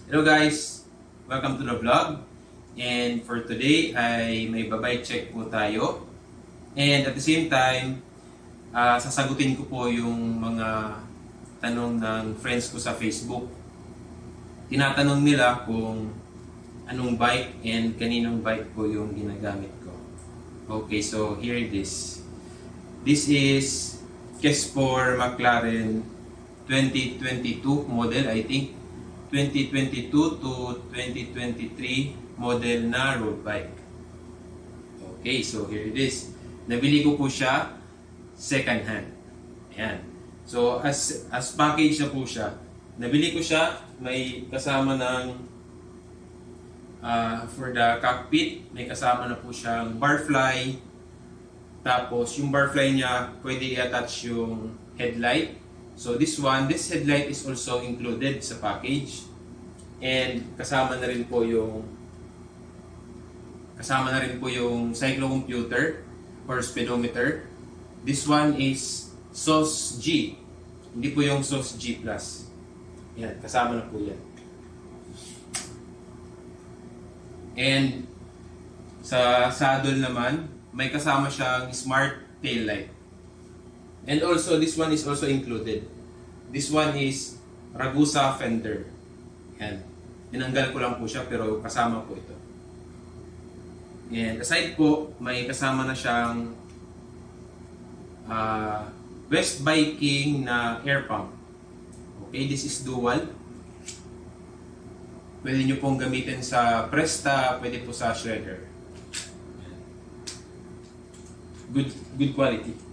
Hello guys! Welcome to the vlog. And for today ay may babike check po tayo. And at the same time, sasagutin ko po yung mga tanong ng friends ko sa Facebook. Tinatanong nila kung anong bike and kaninong bike po yung ginagamit ko. Okay, so here it is. This is Kespor McLaren 2022 model, I think. 2022 to 2023 model na road bike. Okay, so here it is. Nabili ko po siya second hand. Ayan. So as package na po siya. Nabili ko siya, may kasama ng for the cockpit, may kasama na po siyang barfly. Tapos yung barfly niya, pwede i-attach yung headlight. So this headlight is also included sa package. And kasama na rin po yung cyclocomputer or speedometer. This one is SOS G. Hindi po yung SOS G+. Yan, kasama na po yan. And sa saddle naman, may kasama siyang smart taillight. And also, this one is also included. This one is Ragusa fender. Yan. Tinanggal ko lang po siya pero kasama po ito. And aside po, may kasama na siyang West Viking na air pump. Okay, this is dual. Pwede nyo pong gamitin sa Presta, pwede po sa shredder. Good quality.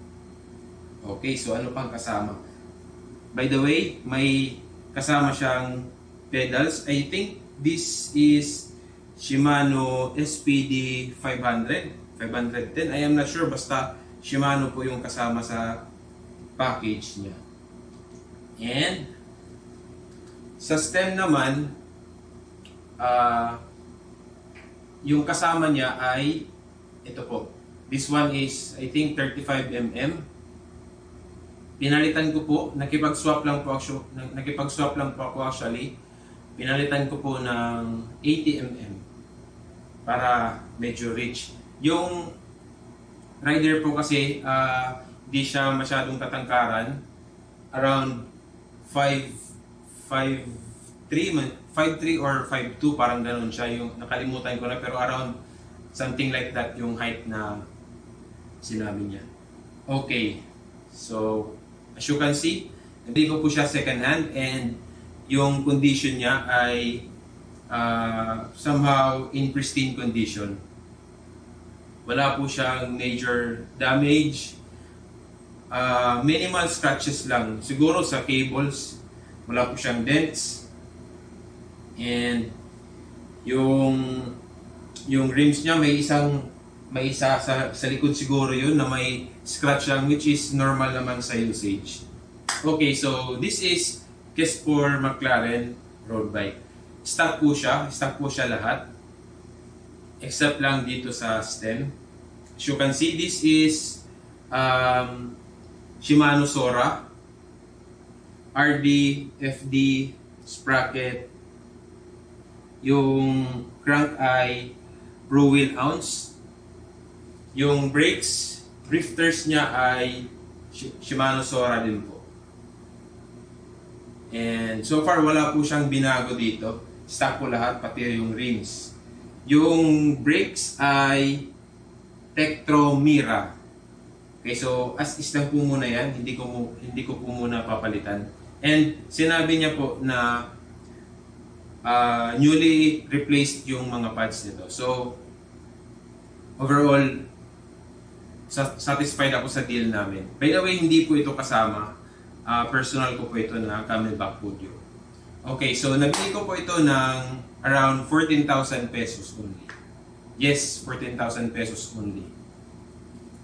Okay, so ano pang kasama? By the way, may kasama siyang pedals. I think this is Shimano SPD 510. I am not sure, basta Shimano po yung kasama sa package niya. And sa stem naman, yung kasama niya ay ito po. This one is I think 35mm. Pinalitan ko po, nakipag-swap lang po ako actually. Pinalitan ko po ng 80mm para medyo rich. Yung rider po kasi di siya masyadong katangkaran. Around 5'3" or 5'2", parang ganun siya. Yung nakalimutan ko na, pero around something like that yung height na sinabi niya. Okay. So as you can see, nabili ko po siya second hand and yung condition niya ay somehow in pristine condition. Wala po siyang major damage. Minimal scratches lang. Siguro sa cables, wala po siyang dents. And yung rims niya may isa sa likod siguro yun na may scratch lang, which is normal naman sa usage. Okay, so this is Kespor McLaren road bike. Stock po siya lahat. Except lang dito sa stem. As you can see, this is Shimano Sora RD, FD, sprocket. Yung crank ay Pro Wheel Ounce. Yung brakes, drifters niya ay Shimano Sora din po. And so far wala po siyang binago dito. Stock po lahat, pati yung rims. Yung brakes ay Tektro Mira. Okay, so as is lang po muna yan. Hindi ko po muna papalitan. And sinabi niya po na newly replaced yung mga pads nito. So overall, satisfied ako sa deal namin. By the way, hindi po ito kasama. Personal ko po ito na Camelback Podio. Okay, so nabili ko po ito ng around 14,000 pesos only. Yes, 14,000 pesos only.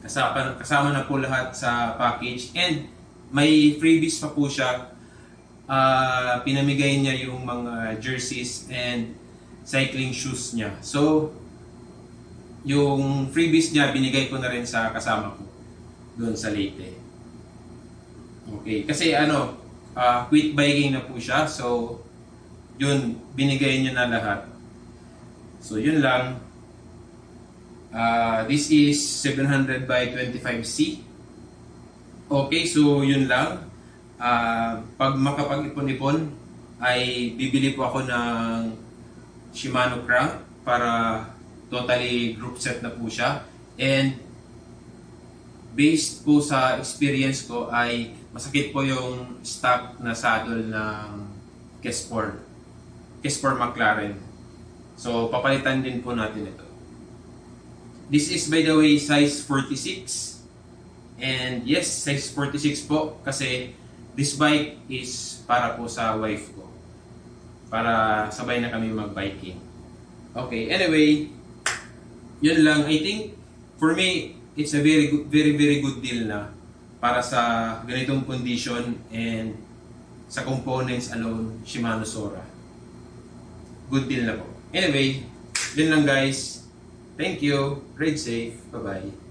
Kasama na po lahat sa package. And may freebies pa po siya. Pinamigay niya yung mga jerseys and cycling shoes niya. So, yung freebies niya, binigay ko na rin sa kasama ko doon sa Leyte. Okay, kasi quick biking na po siya. So, yun, binigay nyo na lahat. So yun lang. This is 700 by 25C. Okay, so yun lang. Pag makapag-ipon-ipon, ay bibili po ako ng Shimano crank para totally group set na po siya. And based po sa experience ko ay masakit po yung stock na saddle ng K-Sport McLaren. So papalitan din po natin ito. This is by the way size 46. And yes, size 46 po kasi this bike is para po sa wife ko. Para sabay na kami mag-biking. Okay, anyway, yun lang. I think for me it's a very good deal na para sa ganitong condition and sa components alone, Shimano Sora. Good deal na po. Anyway, yun lang guys. Thank you. Ride safe. Bye-bye.